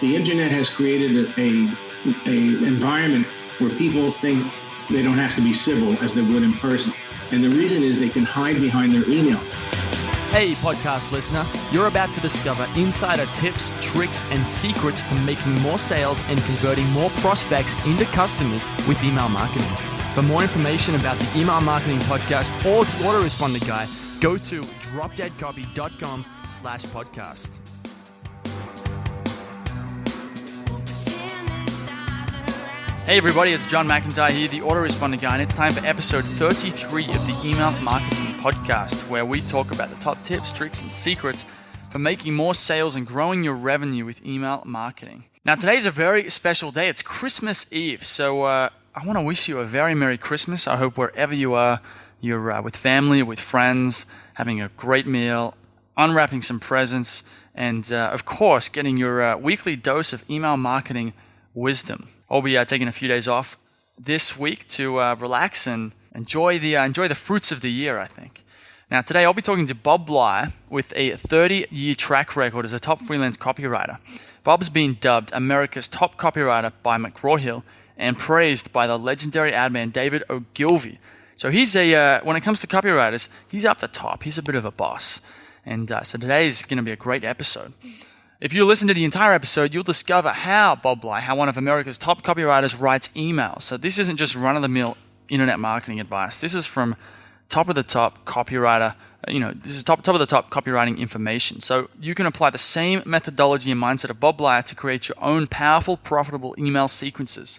The internet has created a environment where people think they don't have to be civil as they would in person. And the reason is they can hide behind their email. Hey, podcast listener, you're about to discover insider tips, tricks, and secrets to making more sales and converting more prospects into customers with email marketing. For more information about the Email Marketing Podcast or the Autoresponder Guy, go to dropdeadcopy.com/podcast. Hey everybody, it's John McIntyre here, the Autoresponder Guy, and it's time for episode 33 of the Email Marketing Podcast, where we talk about the top tips, tricks, and secrets for making more sales and growing your revenue with email marketing. Now, today's a very special day. It's Christmas Eve, so I want to wish you a very Merry Christmas. I hope wherever you are, you're with family or with friends, having a great meal, unwrapping some presents, and of course, getting your weekly dose of email marketing wisdom. I'll be taking a few days off this week to relax and enjoy the fruits of the year, I think. Now, today I'll be talking to Bob Bly with a 30-year track record as a top freelance copywriter. Bob's been dubbed America's top copywriter by McGraw-Hill and praised by the legendary ad man David Ogilvy. So he's when it comes to copywriters, he's up the top. He's a bit of a boss. And so today's going to be a great episode. If you listen to the entire episode, you'll discover how Bob Bly, how one of America's top copywriters, writes emails. So this isn't just run-of-the-mill internet marketing advice. This is from top-of-the-top copywriter, this is top-of-the-top copywriting information. So you can apply the same methodology and mindset of Bob Bly to create your own powerful, profitable email sequences.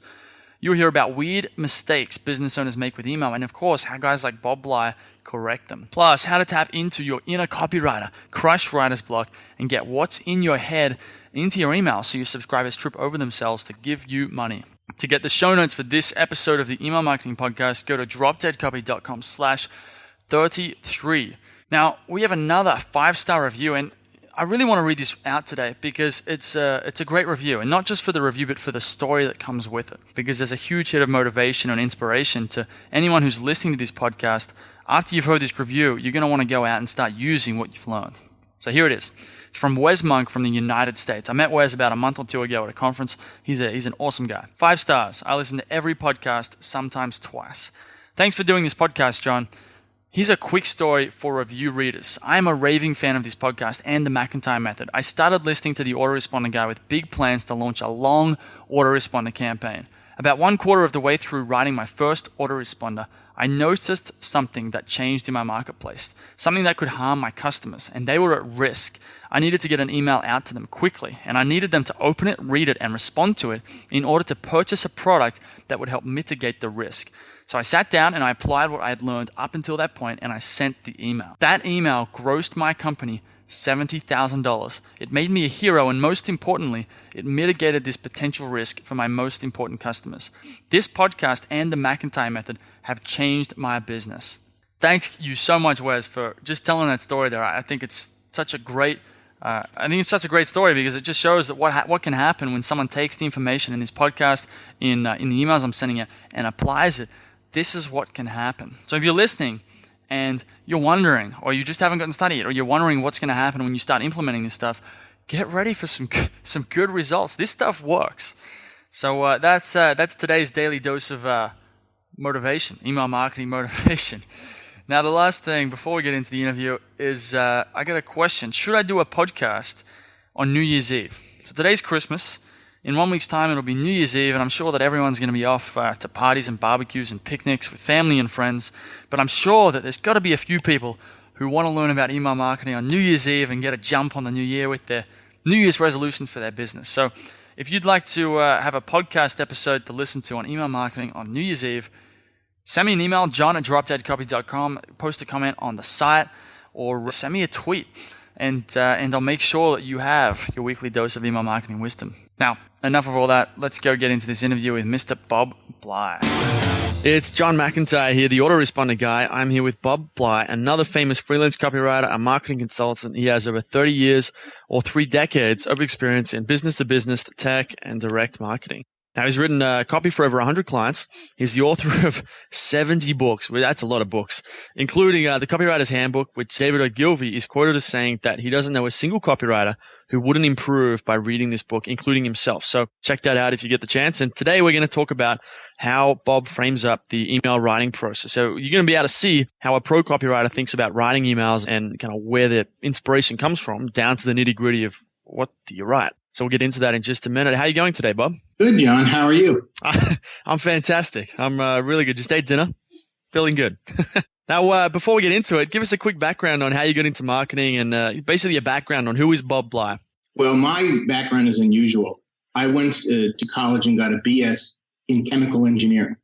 You'll hear about weird mistakes business owners make with email, and of course, how guys like Bob Bly correct them. Plus, how to tap into your inner copywriter, crush writer's block, and get what's in your head into your email so your subscribers trip over themselves to give you money. To get the show notes for this episode of the Email Marketing Podcast, go to dropdeadcopy.com/33. Now, we have another 5-star review, and I really want to read this out today because it's a great review, and not just for the review, but for the story that comes with it. Because there's a huge hit of motivation and inspiration to anyone who's listening to this podcast. After you've heard this review, you're going to want to go out and start using what you've learned. So here it is. It's from Wes Monk from the United States. I met Wes about a month or two ago at a conference. He's an awesome guy. 5 stars. I listen to every podcast, sometimes twice. Thanks for doing this podcast, John. Here's a quick story for review readers. I am a raving fan of this podcast and the McIntyre method. I started listening to the Autoresponder Guy with big plans to launch a long autoresponder campaign. About 1/4 of the way through writing my first autoresponder, I noticed something that changed in my marketplace, something that could harm my customers, and they were at risk. I needed to get an email out to them quickly, and I needed them to open it, read it, and respond to it in order to purchase a product that would help mitigate the risk. So I sat down and I applied what I had learned up until that point, and I sent the email. That email grossed my company $70,000. It made me a hero, and most importantly, it mitigated this potential risk for my most important customers. This podcast and the McIntyre method have changed my business. Thank you so much, Wes, for just telling that story there. I think it's such a great story because it just shows that what can happen when someone takes the information in this podcast, in the emails I'm sending out, and applies it. This is what can happen. So if you're listening and you're wondering, or you just haven't gotten started yet, or you're wondering what's going to happen when you start implementing this stuff, get ready for some good results. This stuff works. So that's today's daily dose of motivation, email marketing motivation. Now, the last thing before we get into the interview is I got a question. Should I do a podcast on New Year's Eve? So today's Christmas. In 1 week's time, it'll be New Year's Eve, and I'm sure that everyone's going to be off to parties and barbecues and picnics with family and friends. But I'm sure that there's got to be a few people who want to learn about email marketing on New Year's Eve and get a jump on the new year with their New Year's resolutions for their business. So if you'd like to have a podcast episode to listen to on email marketing on New Year's Eve, send me an email, john@dropdeadcopy.com, post a comment on the site, or send me a tweet. And I'll make sure that you have your weekly dose of email marketing wisdom. Now, enough of all that. Let's go get into this interview with Mr. Bob Bly. It's John McIntyre here, the Autoresponder Guy. I'm here with Bob Bly, another famous freelance copywriter and marketing consultant. He has over 30 years or 3 decades of experience in business-to-business, tech, and direct marketing. Now, he's written copy for over 100 clients. He's the author of 70 books. Well, that's a lot of books, including the Copywriter's Handbook, which David Ogilvy is quoted as saying that he doesn't know a single copywriter who wouldn't improve by reading this book, including himself. So check that out if you get the chance. And today we're going to talk about how Bob frames up the email writing process. So you're going to be able to see how a pro copywriter thinks about writing emails and kind of where the inspiration comes from, down to the nitty-gritty of what do you write. So we'll get into that in just a minute. How are you going today, Bob? Good, John. How are you? I'm fantastic. I'm really good. Just ate dinner. Feeling good. Now, before we get into it, give us a quick background on how you got into marketing and basically a background on who is Bob Bly. Well, my background is unusual. I went to college and got a BS in chemical engineering.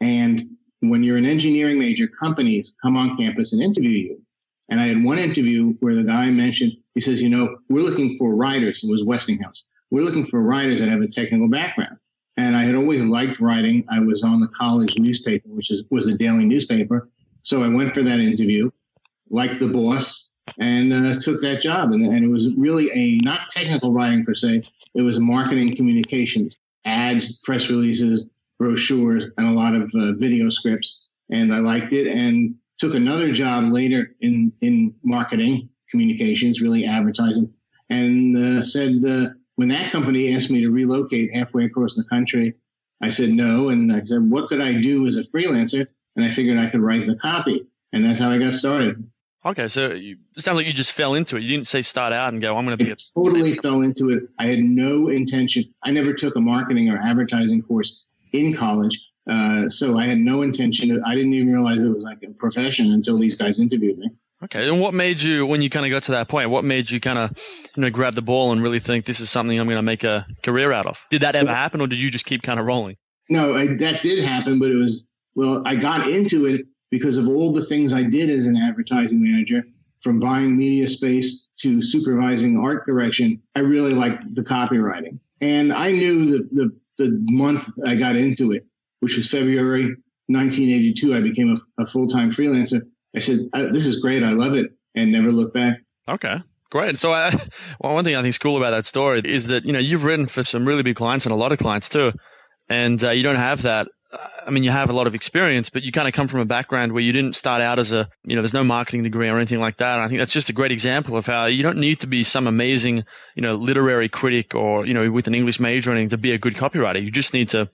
And when you're an engineering major, companies come on campus and interview you. And I had one interview where the guy mentioned, he says, we're looking for writers. It was Westinghouse. We're looking for writers that have a technical background. And I had always liked writing. I was on the college newspaper, which was a daily newspaper. So I went for that interview, liked the boss, and took that job. And it was really not technical writing per se. It was marketing communications, ads, press releases, brochures, and a lot of video scripts. And I liked it and took another job later in marketing communications, really advertising, and said, when that company asked me to relocate halfway across the country, I said no. And I said, what could I do as a freelancer? And I figured I could write the copy. And that's how I got started. Okay, so it sounds like you just fell into it. You didn't say start out and go, I'm going to be totally fell into it. I had no intention. I never took a marketing or advertising course in college. So I had no intention. I didn't even realize it was like a profession until these guys interviewed me. Okay. And what made you, when you kind of got to that point, what made you kind of, grab the ball and really think this is something I'm going to make a career out of? Did that ever happen, or did you just keep kind of rolling? No, that did happen, but I got into it because of all the things I did as an advertising manager, from buying media space to supervising art direction. I really liked the copywriting. And I knew the month I got into it, which was February 1982, I became a full-time freelancer. I said, this is great. I love it, and never looked back. Okay, great. So one thing I think is cool about that story is that, you've written for some really big clients and a lot of clients too. And you don't have that. I mean, you have a lot of experience, but you kind of come from a background where you didn't start out as there's no marketing degree or anything like that. And I think that's just a great example of how you don't need to be some amazing, literary critic or, with an English major or anything to be a good copywriter. You just need to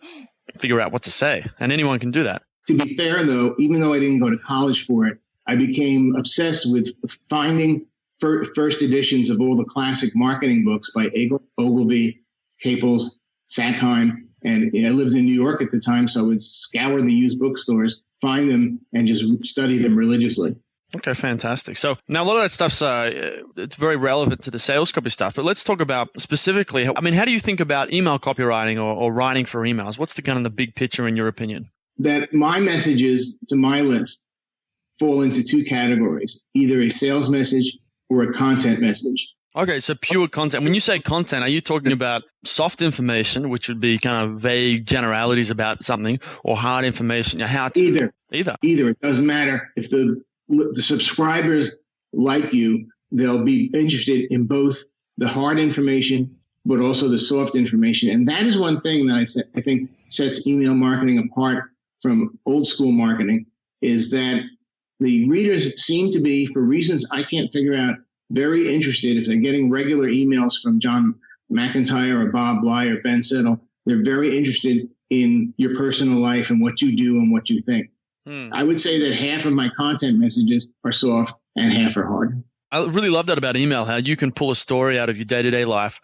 figure out what to say, and anyone can do that. To be fair, though, even though I didn't go to college for it, I became obsessed with finding first editions of all the classic marketing books by Ogilvy, Caples, Sackheim. And I lived in New York at the time, so I would scour the used bookstores, find them, and just study them religiously. Okay, fantastic. So now a lot of that stuff's it's very relevant to the sales copy stuff, but let's talk about specifically, how do you think about email copywriting or writing for emails? What's the kind of the big picture in your opinion? That my messages to my list fall into two categories, either a sales message or a content message. Okay, so pure content. When you say content, are you talking about soft information, which would be kind of vague generalities about something, or hard information? Either. It doesn't matter. If the subscribers like you, they'll be interested in both the hard information, but also the soft information. And that is one thing that I think sets email marketing apart from old school marketing, is that the readers seem to be, for reasons I can't figure out, very interested. If they're getting regular emails from John McIntyre or Bob Bly or Ben Settle, they're very interested in your personal life and what you do and what you think. I would say that half of my content messages are soft and half are hard. I really love that about email, how you can pull a story out of your day-to-day life,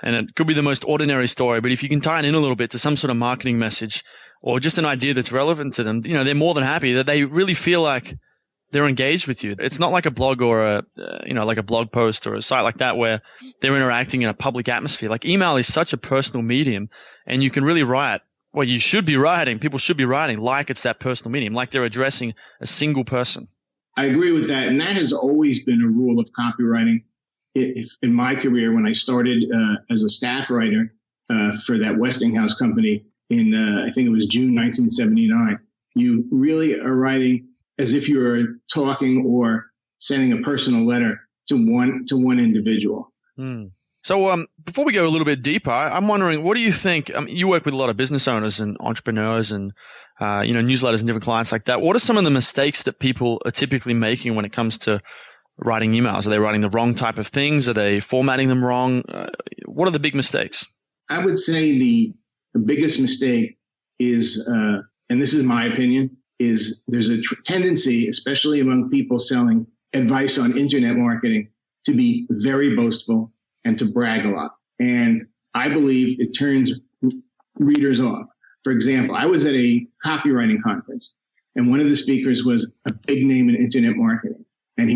and it could be the most ordinary story, but if you can tie it in a little bit to some sort of marketing message or just an idea that's relevant to them, they're more than happy, that they really feel like they're engaged with you. It's not like a blog or like a blog post or a site like that where they're interacting in a public atmosphere. Like email is such a personal medium, and you can really write. Well, you should be writing. People should be writing like it's that personal medium, like they're addressing a single person. I agree with that. And that has always been a rule of copywriting. In my career, when I started as a staff writer for that Westinghouse company in, I think it was June 1979, you really are writing as if you were talking or sending a personal letter to one individual. So before we go a little bit deeper, I'm wondering, what do you think? You work with a lot of business owners and entrepreneurs and newsletters and different clients like that. What are some of the mistakes that people are typically making when it comes to writing emails? Are they writing the wrong type of things? Are they formatting them wrong? What are the big mistakes? I would say the biggest mistake is, and this is my opinion, is there's a tendency, especially among people selling advice on internet marketing, to be very boastful and to brag a lot. And I believe it turns readers off. For example, I was at a copywriting conference, and one of the speakers was a big name in internet marketing. And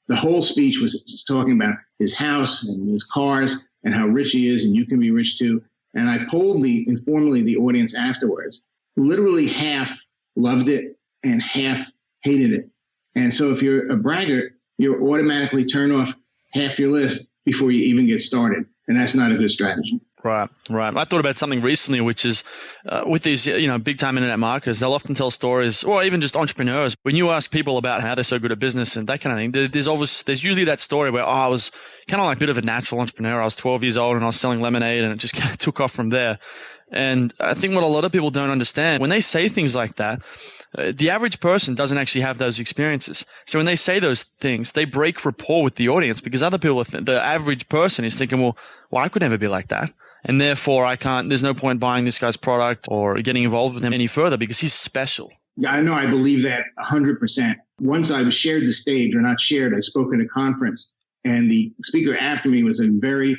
the whole speech was just talking about his house and his cars and how rich he is, and you can be rich too. And I polled informally the audience afterwards. Literally half loved it and half hated it. And so if you're a braggart, you'll automatically turn off half your list before you even get started. And that's not a good strategy. Right. I thought about something recently, which is with these, big time internet marketers, they'll often tell stories, or even just entrepreneurs. When you ask people about how they're so good at business and that kind of thing, there's usually that story where, I was kind of like a bit of a natural entrepreneur. I was 12 years old and I was selling lemonade, and it just kind of took off from there. And I think what a lot of people don't understand, when they say things like that, the average person doesn't actually have those experiences. So when they say those things, they break rapport with the audience, because other people, the average person is thinking, well, I could never be like that. And therefore there's no point buying this guy's product or getting involved with him any further because he's special. Yeah, I know. I believe that 100%. Once I was shared the stage, or not shared, I spoke at a conference, and the speaker after me was a very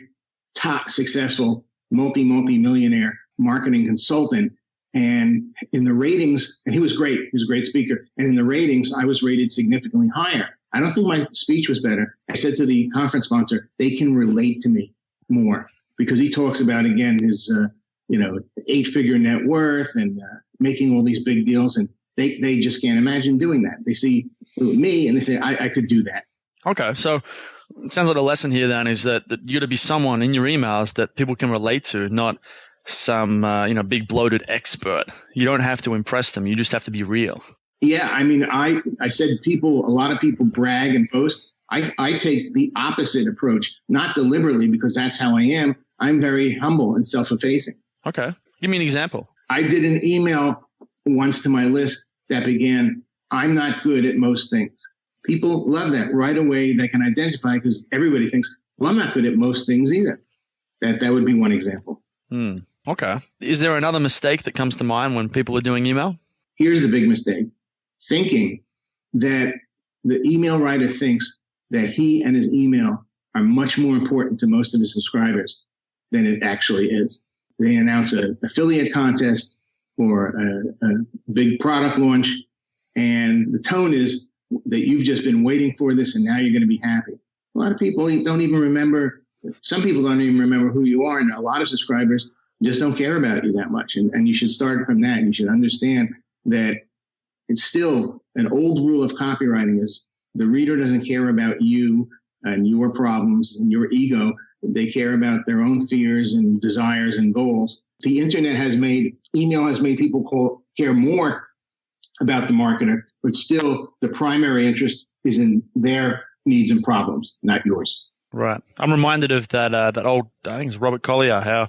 top successful multi-millionaire marketing consultant. And in the ratings, and he was great. He was a great speaker. And in the ratings, I was rated significantly higher. I don't think my speech was better. I said to the conference sponsor, they can relate to me more, because he talks about, again, his, 8-figure net worth and making all these big deals. And they just can't imagine doing that. They see me and they say, I could do that. Okay. So it sounds like the lesson here then is that you got to be someone in your emails that people can relate to, not some, big bloated expert. You don't have to impress them. You just have to be real. Yeah. I mean, I said a lot of people brag and boast. I take the opposite approach, not deliberately, because that's how I am. I'm very humble and self-effacing. Okay. Give me an example. I did an email once to my list that began, I'm not good at most things. People love that right away. They can identify, because everybody thinks, well, I'm not good at most things either. That would be one example. Okay. Is there another mistake that comes to mind when people are doing email? Here's a big mistake. Thinking that the email writer thinks that he and his email are much more important to most of his subscribers than it actually is. They announce an affiliate contest or a big product launch, and the tone is that you've just been waiting for this and now you're going to be happy. A lot of people don't even remember. Some people don't even remember who you are, and a lot of subscribers just don't care about you that much. And you should start from that. You should understand that it's still an old rule of copywriting is the reader doesn't care about you and your problems and your ego. They care about their own fears and desires and goals. The internet email has made people care more about the marketer, but still the primary interest is in their needs and problems, not yours. Right. I'm reminded of that old, I think it's Robert Collier, how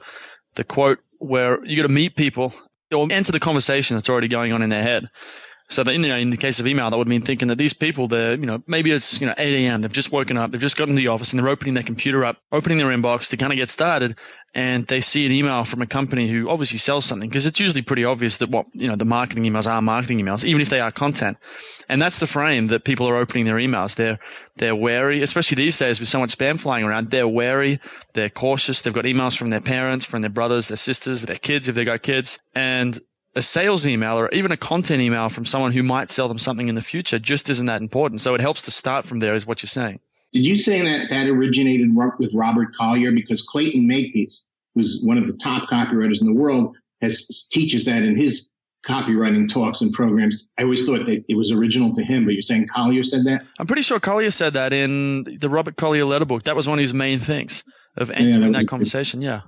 the quote where you got to meet people or enter the conversation that's already going on in their head. So that in the case of email, that would mean thinking that these people, they're, maybe it's, 8 a.m. They've just woken up. They've just gotten to the office and they're opening their computer up, opening their inbox to kind of get started. And they see an email from a company who obviously sells something, because it's usually pretty obvious that the marketing emails are marketing emails, even if they are content. And that's the frame that people are opening their emails. They're wary, especially these days with so much spam flying around. They're wary. They're cautious. They've got emails from their parents, from their brothers, their sisters, their kids, if they've got kids. And a sales email or even a content email from someone who might sell them something in the future just isn't that important. So it helps to start from there, is what you're saying. Did you say that originated with Robert Collier? Because Clayton Makepeace, who's one of the top copywriters in the world, teaches that in his copywriting talks and programs. I always thought that it was original to him, but you're saying Collier said that? I'm pretty sure Collier said that in the Robert Collier letter book. That was one of his main things of entering that conversation. Yeah.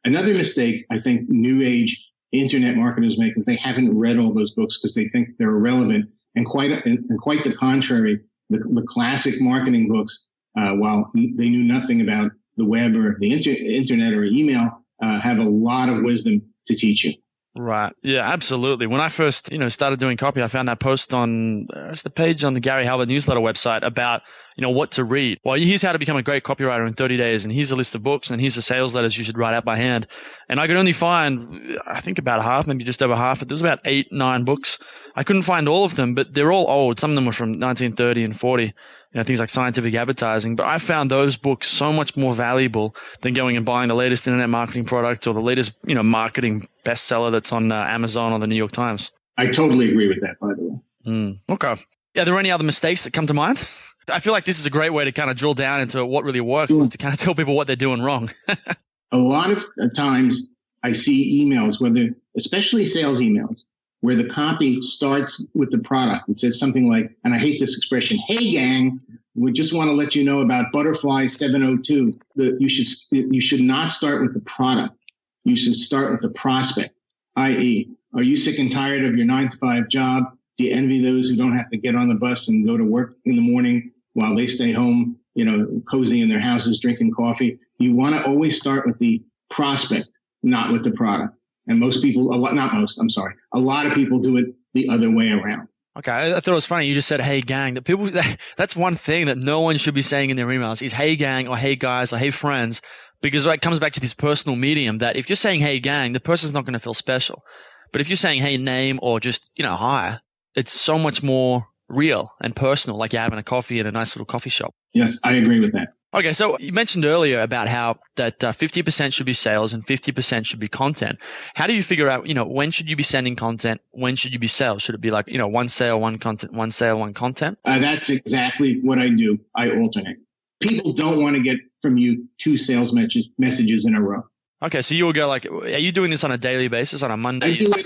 Another mistake I think new age internet marketers make is they haven't read all those books because they think they're irrelevant. And quite the contrary, the classic marketing books, while they knew nothing about the web or the internet or email have a lot of wisdom to teach you. Right. Yeah, absolutely. When I first, started doing copy, I found that post on it's the page on the Gary Halbert newsletter website about, what to read. Well, here's how to become a great copywriter in 30 days. And here's a list of books and here's the sales letters you should write out by hand. And I could only find, I think about half, maybe just over half. But there was about 8, 9 books. I couldn't find all of them, but they're all old. Some of them were from 1930 and 40, things like scientific advertising. But I found those books so much more valuable than going and buying the latest internet marketing product or the latest, marketing bestseller that's on Amazon or the New York Times. I totally agree with that, by the way. Okay. Are there any other mistakes that come to mind? I feel like this is a great way to kind of drill down into what really works, is to kind of tell people what they're doing wrong. A lot of times I see emails, especially sales emails, where the copy starts with the product. It says something like, and I hate this expression, "Hey gang, we just want to let you know about Butterfly 702." You should not start with the product. You should start with the prospect, i.e., are you sick and tired of your 9-to-5 job? Do you envy those who don't have to get on the bus and go to work in the morning while they stay home, cozy in their houses, drinking coffee? You want to always start with the prospect, not with the product. And a lot of people do it the other way around. Okay. I thought it was funny. You just said, "Hey gang." That's one thing that no one should be saying in their emails is "Hey gang" or "Hey guys" or "Hey friends," because it comes back to this personal medium that if you're saying "Hey gang," the person's not going to feel special. But if you're saying "Hey name" or just, hi, it's so much more real and personal, like you're having a coffee in a nice little coffee shop. Yes, I agree with that. Okay, so you mentioned earlier about how that 50% should be sales and 50% should be content. How do you figure out, when should you be sending content? When should you be sales? Should it be like, one sale, one content, one sale, one content? That's exactly what I do. I alternate. People don't want to get from you 2 sales messages in a row. Okay, so you will go like, are you doing this on a daily basis, on a Monday? I do it.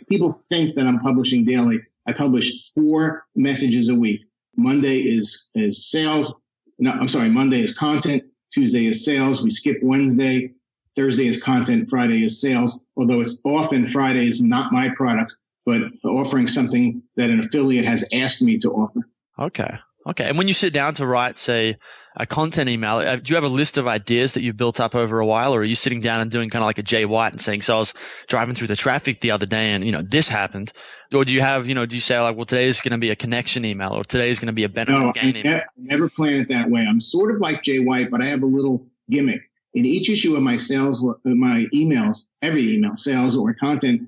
People think that I'm publishing daily. I publish 4 messages a week. Monday is sales. No, I'm sorry. Monday is content. Tuesday is sales. We skip Wednesday. Thursday is content. Friday is sales. Although it's often Friday is not my product, but offering something that an affiliate has asked me to offer. Okay. And when you sit down to write, say, a content email, do you have a list of ideas that you've built up over a while, or are you sitting down and doing kind of like a Jay White and saying, "So I was driving through the traffic the other day and, this happened"? Or do you have, do you say like, "Well, today is going to be a connection email," or "Today is going to be a benefit gain email"? I never plan it that way. I'm sort of like Jay White, but I have a little gimmick. In each issue of my emails, every email, sales or content,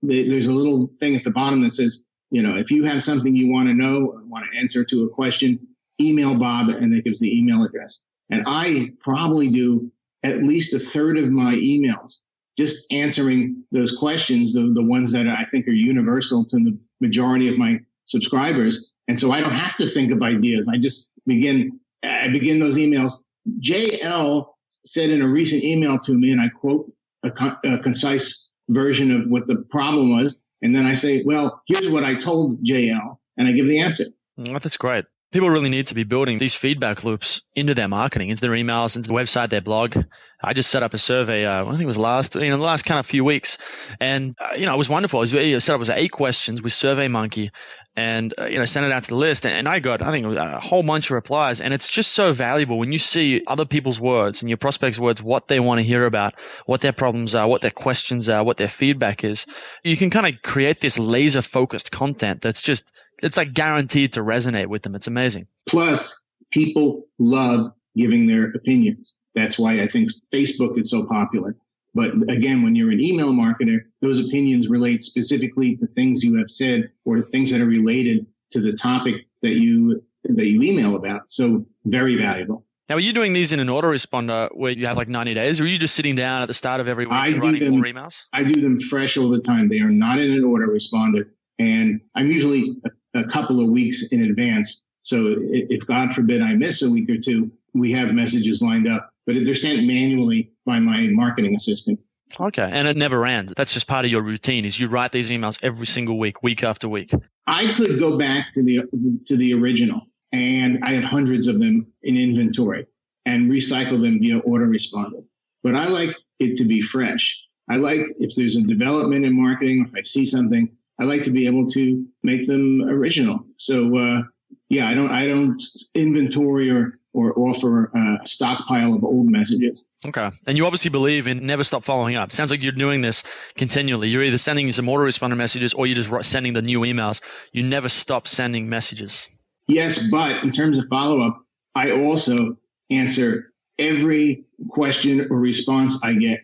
there's a little thing at the bottom that says, if you have something you want to know or want to answer to a question, email Bob, and it gives the email address. And I probably do at least a third of my emails just answering those questions, the ones that I think are universal to the majority of my subscribers. And so I don't have to think of ideas. I just begin those emails. JL said in a recent email to me, and I quote a concise version of what the problem was. And then I say, "Well, here's what I told JL," and I give the answer. Oh, that's great. People really need to be building these feedback loops into their marketing, into their emails, into the website, their blog. I just set up a survey, I think it was the last kind of few weeks. And, it was wonderful. It set up 8 questions with SurveyMonkey and, sent it out to the list. And I got, a whole bunch of replies. And it's just so valuable when you see other people's words and your prospects' words, what they want to hear about, what their problems are, what their questions are, what their feedback is. You can kind of create this laser focused content it's like guaranteed to resonate with them. It's amazing. Plus, people love giving their opinions. That's why I think Facebook is so popular. But again, when you're an email marketer, those opinions relate specifically to things you have said or things that are related to the topic that you email about. So very valuable. Now, are you doing these in an autoresponder where you have like 90 days, or are you just sitting down at the start of every week and writing more emails? I do them fresh all the time. They are not in an autoresponder. And I'm usually a couple of weeks in advance. So if God forbid I miss a week or two, we have messages lined up, but they're sent manually by my marketing assistant. Okay. And it never ends. That's just part of your routine is you write these emails every single week, week after week. I could go back to the original, and I have hundreds of them in inventory and recycle them via autoresponder. But I like it to be fresh. I like if there's a development in marketing, if I see something, I like to be able to make them original. So, I don't inventory or offer a stockpile of old messages. Okay. And you obviously believe in never stop following up. Sounds like you're doing this continually. You're either sending some autoresponder messages or you're just sending the new emails. You never stop sending messages. Yes, but in terms of follow-up, I also answer every question or response I get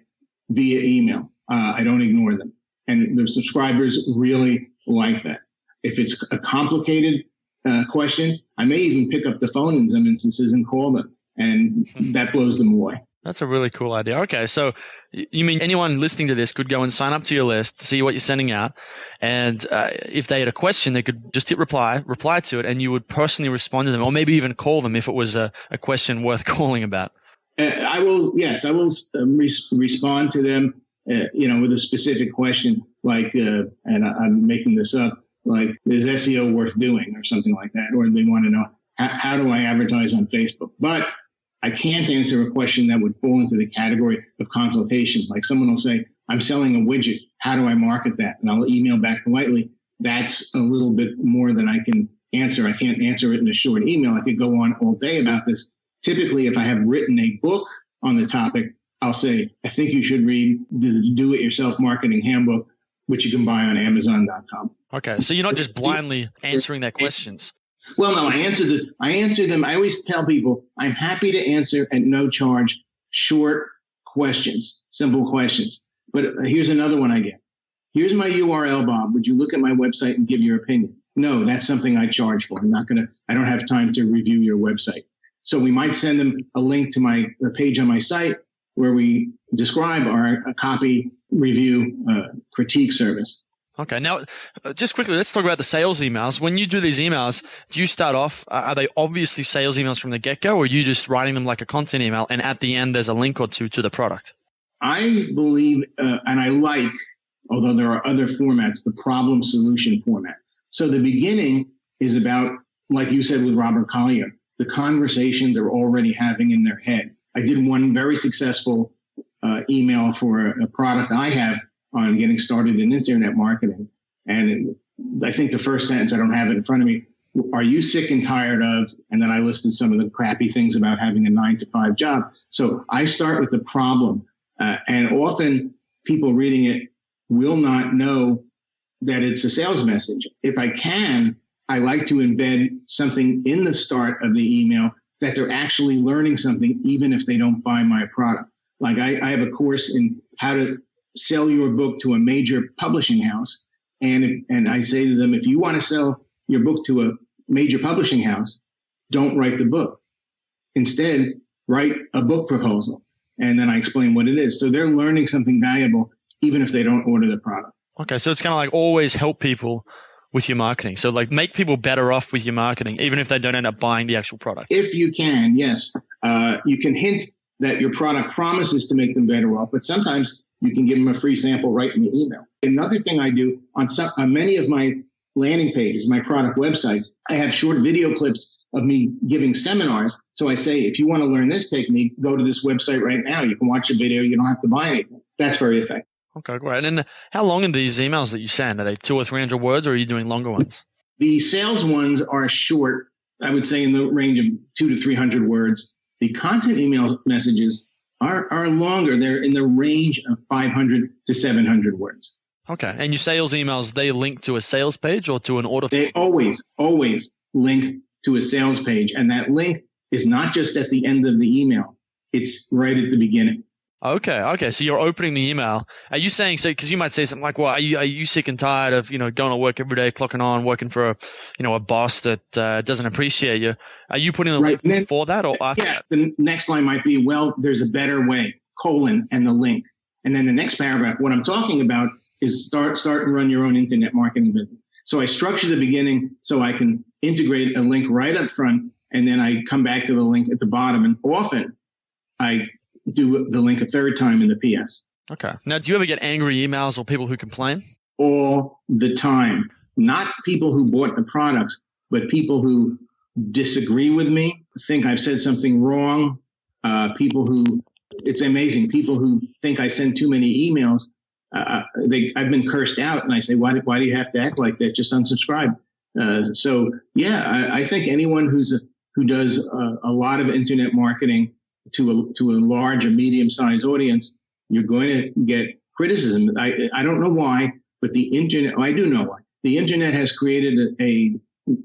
via email. I don't ignore them. And the subscribers really like that. If it's a complicated question, I may even pick up the phone in some instances and call them. And that blows them away. That's a really cool idea. Okay, so you mean anyone listening to this could go and sign up to your list, see what you're sending out, and if they had a question, they could just hit reply to it, and you would personally respond to them, or maybe even call them if it was a question worth calling about. I will respond to them, with a specific question, like, and I'm making this up, like, is SEO worth doing or something like that, or they want to know how do I advertise on Facebook, but I can't answer a question that would fall into the category of consultation. Like someone will say, I'm selling a widget. How do I market that? And I'll email back politely. That's a little bit more than I can answer. I can't answer it in a short email. I could go on all day about this. Typically, if I have written a book on the topic, I'll say, I think you should read the Do-It-Yourself Marketing Handbook, which you can buy on Amazon.com. Okay. So you're not just blindly answering their questions. Well, no, I answer them. I always tell people I'm happy to answer at no charge, short questions, simple questions. But here's another one I get. Here's my URL, Bob. Would you look at my website and give your opinion? No, that's something I charge for. I don't have time to review your website. So we might send them a link to the page on my site where we describe our copy review critique service. Okay. Now, just quickly, let's talk about the sales emails. When you do these emails, do you start off, are they obviously sales emails from the get-go, or are you just writing them like a content email and at the end there's a link or two to the product? I believe, and I like, although there are other formats, the problem solution format. So the beginning is about, like you said with Robert Collier, the conversation they're already having in their head. I did one very successful email for a product I have on getting started in internet marketing. And I think the first sentence, I don't have it in front of me, are you sick and tired of, and then I listed some of the crappy things about having a 9-to-5 job. So I start with the problem. And often people reading it will not know that it's a sales message. If I can, I like to embed something in the start of the email that they're actually learning something, even if they don't buy my product. Like I have a course in how to sell your book to a major publishing house. And I say to them, if you want to sell your book to a major publishing house, don't write the book. Instead, write a book proposal. And then I explain what it is. So they're learning something valuable, even if they don't order the product. Okay. So it's kind of like always help people with your marketing. So like make people better off with your marketing, even if they don't end up buying the actual product. If you can, yes. You can hint that your product promises to make them better off, but sometimes you can give them a free sample right in the email. Another thing I do on many of my landing pages, my product websites, I have short video clips of me giving seminars. So I say, if you want to learn this technique, go to this website right now. You can watch a video. You don't have to buy anything. That's very effective. Okay, great. And how long are these emails that you send? Are they 200 or 300 words, or are you doing longer ones? The sales ones are short, I would say in the range of 200 to 300 words. The content email messages are longer. They're in the range of 500 to 700 words. Okay. And your sales emails, they link to a sales page or to an order? They always link to a sales page. And that link is not just at the end of the email. It's right at the beginning. Okay. So you're opening the email. Are you saying so? Because you might say something like, "Well, are you sick and tired of going to work every day, clocking on, working for a boss that doesn't appreciate you?" Are you putting the link before that or after? Yeah. The next line might be, "Well, there's a better way," and the link, and then the next paragraph. What I'm talking about is start and run your own internet marketing business. So I structure the beginning so I can integrate a link right up front, and then I come back to the link at the bottom, and often I do the link a third time in the PS. Okay. Now, do you ever get angry emails or people who complain? All the time. Not people who bought the products, but people who disagree with me, think I've said something wrong. It's amazing. People who think I send too many emails. I've been cursed out, and I say, why do you have to act like that? Just unsubscribe. I think anyone who's who does a lot of internet marketing to a large or medium-sized audience, you're going to get criticism. I don't know why, but the internet, I do know why. The internet has created a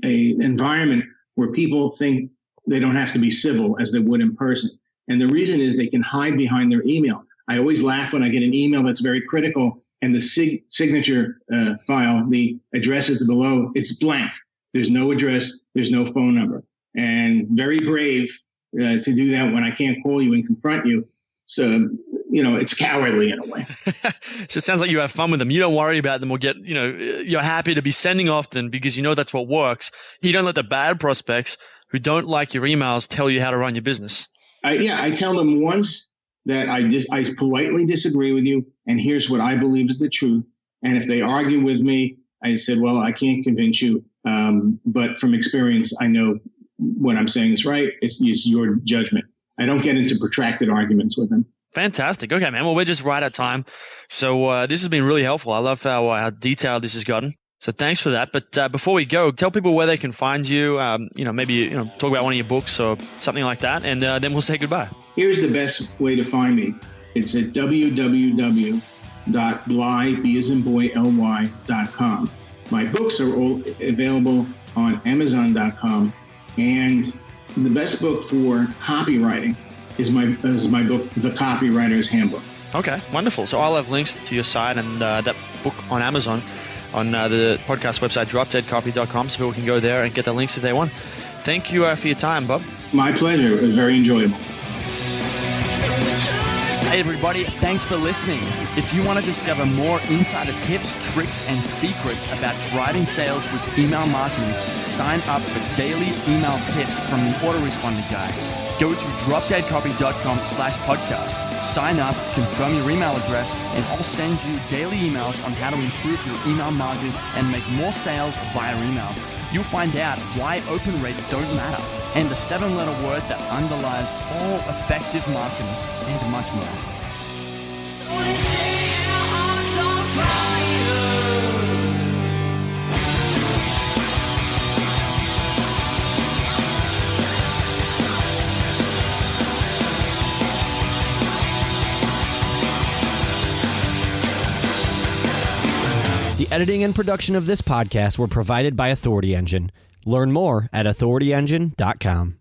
environment where people think they don't have to be civil as they would in person. And the reason is they can hide behind their email. I always laugh when I get an email that's very critical and the signature file, the address is below, it's blank. There's no address, there's no phone number. And very brave to do that when I can't call you and confront you. So, it's cowardly in a way. So it sounds like you have fun with them. You don't worry about them or you're happy to be sending often because you know that's what works. You don't let the bad prospects who don't like your emails tell you how to run your business. I tell them once that I politely disagree with you, and here's what I believe is the truth. And if they argue with me, I said, well, I can't convince you, but from experience, I know what I'm saying is right. It's your judgment. I don't get into protracted arguments with them. Fantastic. Okay, man. Well, we're just right at time. So this has been really helpful. I love how detailed this has gotten. So thanks for that. But before we go, tell people where they can find you. Maybe talk about one of your books or something like that, and then we'll say goodbye. Here's the best way to find me. It's at www.bly.com. My books are all available on Amazon.com, and the best book for copywriting is my book, The Copywriter's Handbook. Okay, wonderful. So I'll have links to your site and that book on Amazon on the podcast website, dropdeadcopy.com, so people can go there and get the links if they want. Thank you for your time, Bob. My pleasure. It was very enjoyable. Hey everybody, thanks for listening. If you want to discover more insider tips, tricks, and secrets about driving sales with email marketing, sign up for daily email tips from the autoresponder guy. Go to dropdeadcopy.com/podcast. Sign up, confirm your email address, and I'll send you daily emails on how to improve your email marketing and make more sales via email. You'll find out why open rates don't matter and the 7-letter word that underlies all effective marketing and much more. The editing and production of this podcast were provided by Authority Engine. Learn more at authorityengine.com.